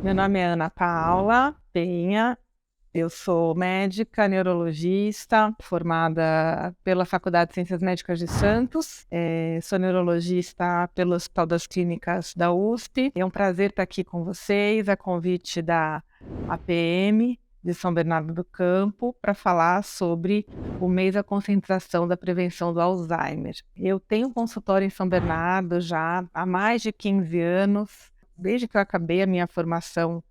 Meu nome é Ana Paula Penha, eu sou médica neurologista, formada pela Faculdade de Ciências Médicas de Santos, sou neurologista pelo Hospital das Clínicas da USP. É um prazer estar aqui com vocês, a convite da APM de São Bernardo do Campo, para falar sobre o mês da conscientização da prevenção do Alzheimer. Eu tenho um consultório em São Bernardo já há mais de 15 anos, desde que eu acabei a minha formação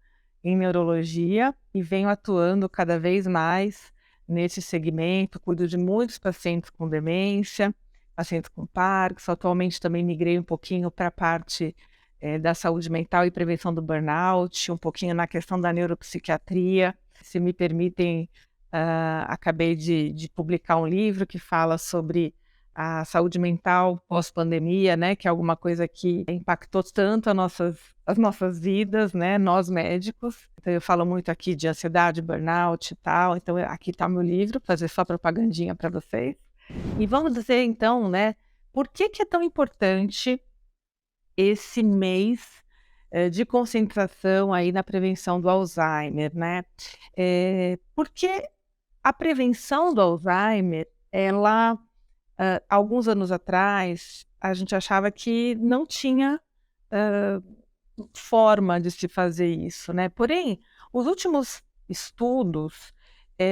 em neurologia e venho atuando cada vez mais nesse segmento. Cuido de muitos pacientes com demência, pacientes com Parkinson. Atualmente também migrei um pouquinho para a parte da saúde mental e prevenção do burnout, um pouquinho na questão da neuropsiquiatria. Se me permitem, acabei de publicar um livro que fala sobre a saúde mental pós-pandemia, né, que é alguma coisa que impactou tanto as nossas vidas, né, nós médicos. Então eu falo muito aqui de ansiedade, burnout e tal, então aqui está meu livro, fazer só propagandinha para vocês. E vamos dizer então, né, por que é tão importante esse mês de concentração aí na prevenção do Alzheimer, né? Porque a prevenção do Alzheimer, ela alguns anos atrás, a gente achava que não tinha forma de se fazer isso, né? Porém, os últimos estudos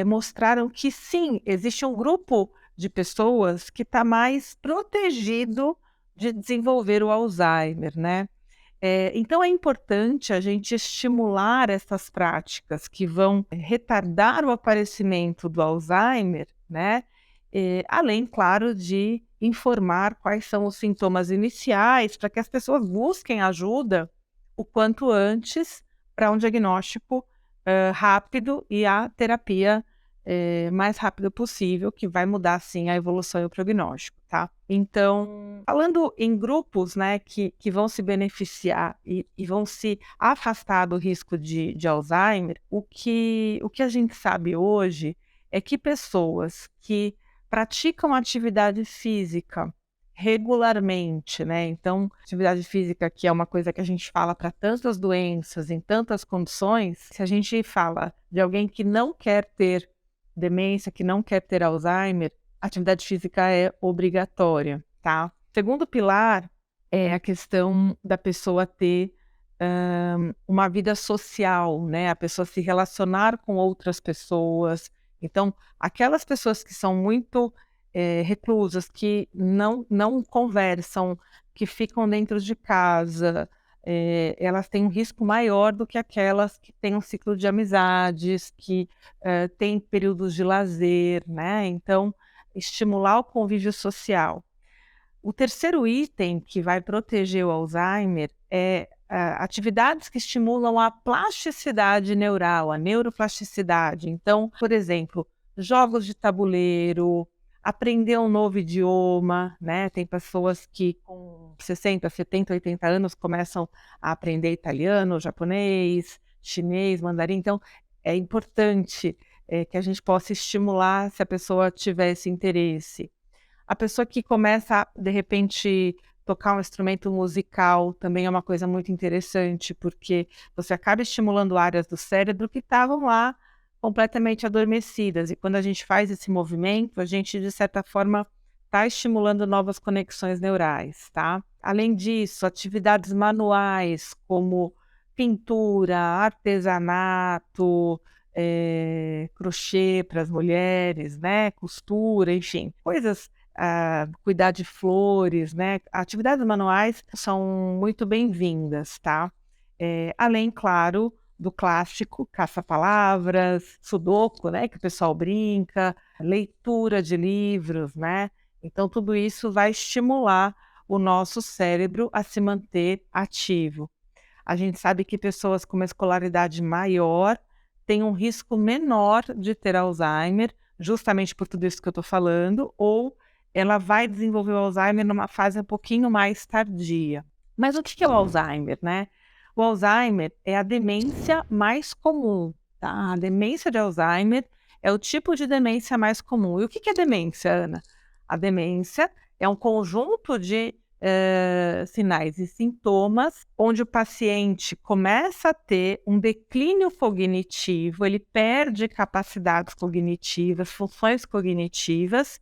mostraram que sim, existe um grupo de pessoas que está mais protegido de desenvolver o Alzheimer, né? Então é importante a gente estimular essas práticas que vão retardar o aparecimento do Alzheimer, né? Além, claro, de informar quais são os sintomas iniciais para que as pessoas busquem ajuda o quanto antes para um diagnóstico rápido e a terapia mais rápida possível, que vai mudar sim a evolução e o prognóstico, tá? Então, falando em grupos, né, que vão se beneficiar e vão se afastar do risco de Alzheimer, o que a gente sabe hoje é que pessoas que praticam atividade física regularmente, né? Então, atividade física, que é uma coisa que a gente fala para tantas doenças, em tantas condições, se a gente fala de alguém que não quer ter demência, que não quer ter Alzheimer, atividade física é obrigatória, tá? Segundo pilar é a questão da pessoa ter uma vida social, né? A pessoa se relacionar com outras pessoas. Então, aquelas pessoas que são muito reclusas, que não conversam, que ficam dentro de casa, elas têm um risco maior do que aquelas que têm um ciclo de amizades, que têm períodos de lazer, né? Então, estimular o convívio social. O terceiro item que vai proteger o Alzheimer é atividades que estimulam a plasticidade neural, a neuroplasticidade. Então, por exemplo, jogos de tabuleiro, aprender um novo idioma, né? Tem pessoas que com 60, 70, 80 anos começam a aprender italiano, japonês, chinês, mandarim. Então, é importante que a gente possa estimular se a pessoa tiver esse interesse. A pessoa que começa a, de repente, tocar um instrumento musical também é uma coisa muito interessante, porque você acaba estimulando áreas do cérebro que estavam lá completamente adormecidas. E quando a gente faz esse movimento, a gente, de certa forma, está estimulando novas conexões neurais, tá? Além disso, atividades manuais como pintura, artesanato, crochê para as mulheres, né? Costura, enfim, coisas cuidar de flores, né? Atividades manuais são muito bem-vindas, tá? Além, claro, do clássico caça-palavras, sudoku, né? Que o pessoal brinca, leitura de livros, né? Então, tudo isso vai estimular o nosso cérebro a se manter ativo. A gente sabe que pessoas com uma escolaridade maior têm um risco menor de ter Alzheimer, justamente por tudo isso que eu estou falando, ou ela vai desenvolver o Alzheimer numa fase um pouquinho mais tardia. Mas o que é o Alzheimer, né? O Alzheimer é a demência mais comum, tá? A demência de Alzheimer é o tipo de demência mais comum. E o que é demência, Ana? A demência é um conjunto de sinais e sintomas, onde o paciente começa a ter um declínio cognitivo, ele perde capacidades cognitivas, funções cognitivas,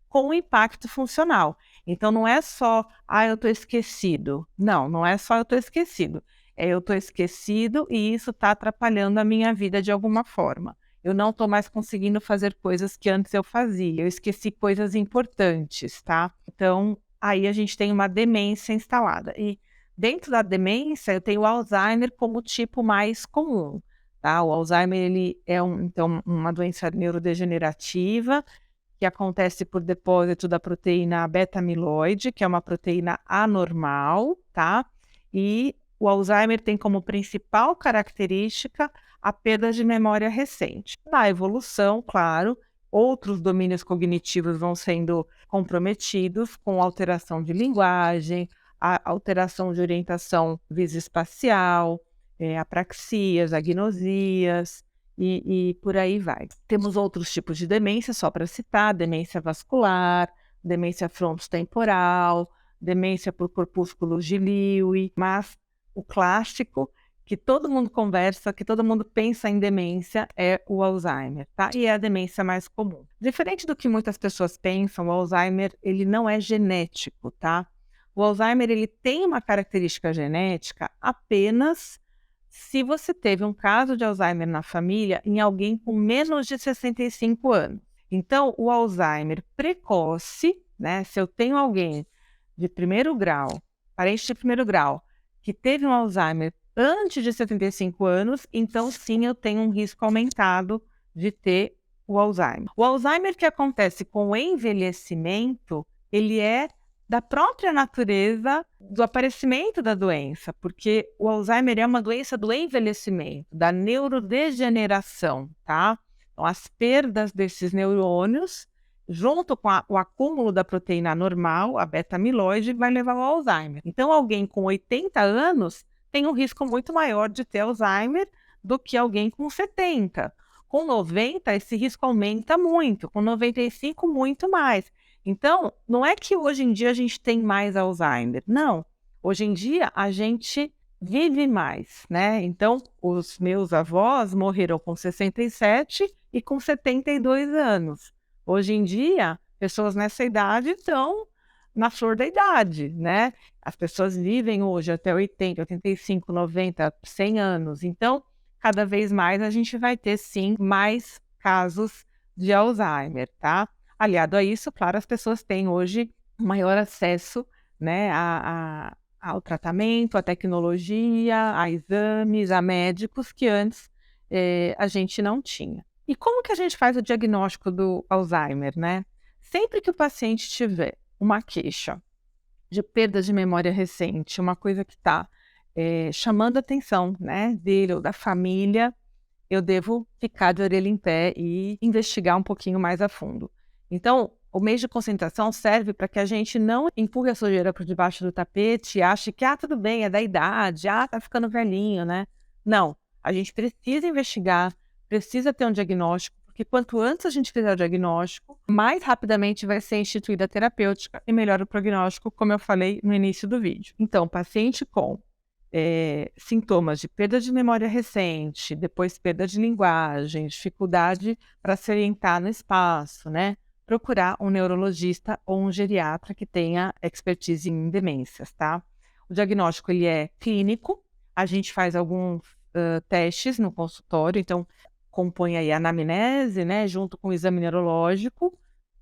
com impacto funcional. Então não é só, eu estou esquecido. Não, não é só eu estou esquecido. É eu estou esquecido e isso está atrapalhando a minha vida de alguma forma. Eu não estou mais conseguindo fazer coisas que antes eu fazia. Eu esqueci coisas importantes, tá? Então, aí a gente tem uma demência instalada. E dentro da demência, eu tenho o Alzheimer como tipo mais comum, tá? O Alzheimer, ele é então, uma doença neurodegenerativa que acontece por depósito da proteína beta-amiloide, que é uma proteína anormal, tá? E o Alzheimer tem como principal característica a perda de memória recente. Na evolução, claro, outros domínios cognitivos vão sendo comprometidos, com alteração de linguagem, a alteração de orientação visoespacial, apraxias, agnosias, e por aí vai. Temos outros tipos de demência, só para citar: demência vascular, demência frontotemporal, demência por corpúsculos de Lewy, mas o clássico que todo mundo conversa, que todo mundo pensa em demência, é o Alzheimer, tá? E é a demência mais comum. Diferente do que muitas pessoas pensam, o Alzheimer, ele não é genético, tá? O Alzheimer, ele tem uma característica genética apenas se você teve um caso de Alzheimer na família em alguém com menos de 65 anos. Então, o Alzheimer precoce, né? Se eu tenho alguém de primeiro grau, parente de primeiro grau, que teve um Alzheimer antes de 75 anos, então sim, eu tenho um risco aumentado de ter o Alzheimer. O Alzheimer que acontece com o envelhecimento, ele é da própria natureza do aparecimento da doença, porque o Alzheimer é uma doença do envelhecimento, da neurodegeneração, tá? Então, as perdas desses neurônios, junto com o acúmulo da proteína normal, a beta-amiloide, vai levar ao Alzheimer. Então, alguém com 80 anos tem um risco muito maior de ter Alzheimer do que alguém com 70. Com 90, esse risco aumenta muito, com 95, muito mais. Então, não é que hoje em dia a gente tem mais Alzheimer, não. Hoje em dia a gente vive mais, né? Então, os meus avós morreram com 67 e com 72 anos. Hoje em dia, pessoas nessa idade estão na flor da idade, né? As pessoas vivem hoje até 80, 85, 90, 100 anos. Então, cada vez mais a gente vai ter, sim, mais casos de Alzheimer, tá? Aliado a isso, claro, as pessoas têm hoje maior acesso, né, ao tratamento, à tecnologia, a exames, a médicos que antes a gente não tinha. E como que a gente faz o diagnóstico do Alzheimer, né? Sempre que o paciente tiver uma queixa de perda de memória recente, uma coisa que está chamando a atenção, né, dele ou da família, eu devo ficar de orelha em pé e investigar um pouquinho mais a fundo. Então, o mês de concentração serve para que a gente não empurre a sujeira por debaixo do tapete e ache que, tudo bem, é da idade, tá ficando velhinho, né? Não, a gente precisa investigar, precisa ter um diagnóstico, porque quanto antes a gente fizer o diagnóstico, mais rapidamente vai ser instituída a terapêutica e melhor o prognóstico, como eu falei no início do vídeo. Então, paciente com sintomas de perda de memória recente, depois perda de linguagem, dificuldade para se orientar no espaço, né? Procurar um neurologista ou um geriatra que tenha expertise em demências, tá? O diagnóstico, ele é clínico, a gente faz alguns testes no consultório, então compõe aí a anamnese, né, junto com o exame neurológico,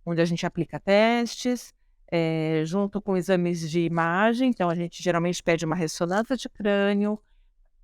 onde a gente aplica testes, junto com exames de imagem. Então a gente geralmente pede uma ressonância de crânio,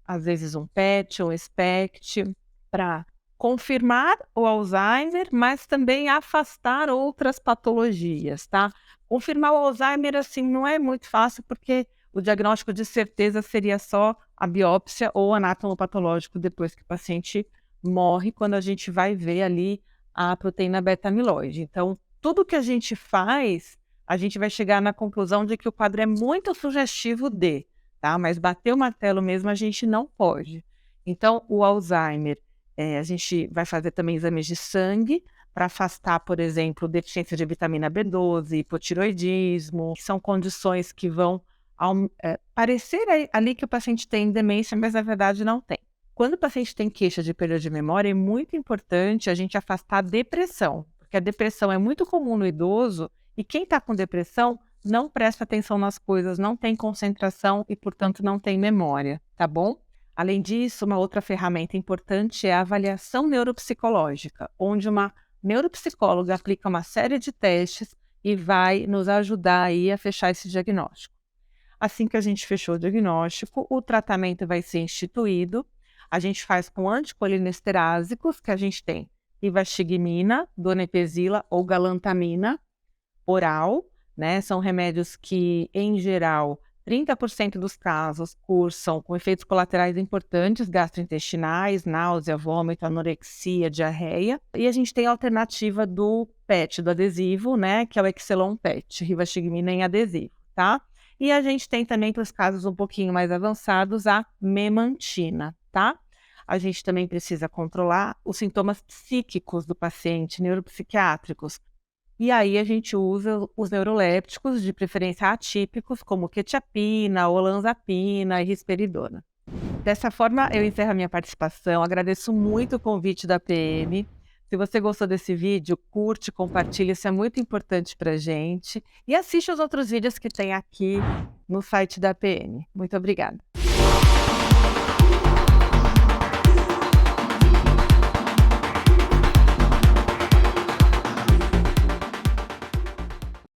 às vezes um PET ou SPECT, para confirmar o Alzheimer, mas também afastar outras patologias, tá? Confirmar o Alzheimer, assim, não é muito fácil, porque o diagnóstico de certeza seria só a biópsia ou anatomopatológico depois que o paciente morre, quando a gente vai ver ali a proteína beta-amiloide. Então, tudo que a gente faz, a gente vai chegar na conclusão de que o quadro é muito sugestivo de, tá? Mas bater o martelo mesmo a gente não pode. Então, o Alzheimer, a gente vai fazer também exames de sangue, para afastar, por exemplo, deficiência de vitamina B12, hipotiroidismo, que são condições que vão parecer ali que o paciente tem demência, mas na verdade não tem. Quando o paciente tem queixa de perda de memória, é muito importante a gente afastar a depressão, porque a depressão é muito comum no idoso e quem está com depressão não presta atenção nas coisas, não tem concentração e, portanto, não tem memória, tá bom? Além disso, uma outra ferramenta importante é a avaliação neuropsicológica, onde uma neuropsicóloga aplica uma série de testes e vai nos ajudar aí a fechar esse diagnóstico. Assim que a gente fechou o diagnóstico, o tratamento vai ser instituído. A gente faz com anticolinesterásicos, que a gente tem rivastigmina, donepezila ou galantamina oral, né? São remédios que, em geral, 30% dos casos cursam com efeitos colaterais importantes, gastrointestinais, náusea, vômito, anorexia, diarreia. E a gente tem a alternativa do PET, do adesivo, né? Que é o Excelon PET, rivastigmina em adesivo, tá? E a gente tem também, para os casos um pouquinho mais avançados, a memantina, tá? A gente também precisa controlar os sintomas psíquicos do paciente, neuropsiquiátricos. E aí a gente usa os neurolépticos, de preferência atípicos, como quetiapina, olanzapina e risperidona. Dessa forma, eu encerro a minha participação. Agradeço muito o convite da PM. Se você gostou desse vídeo, curte, compartilha, isso é muito importante para a gente. E assiste os outros vídeos que tem aqui no site da PM. Muito obrigada.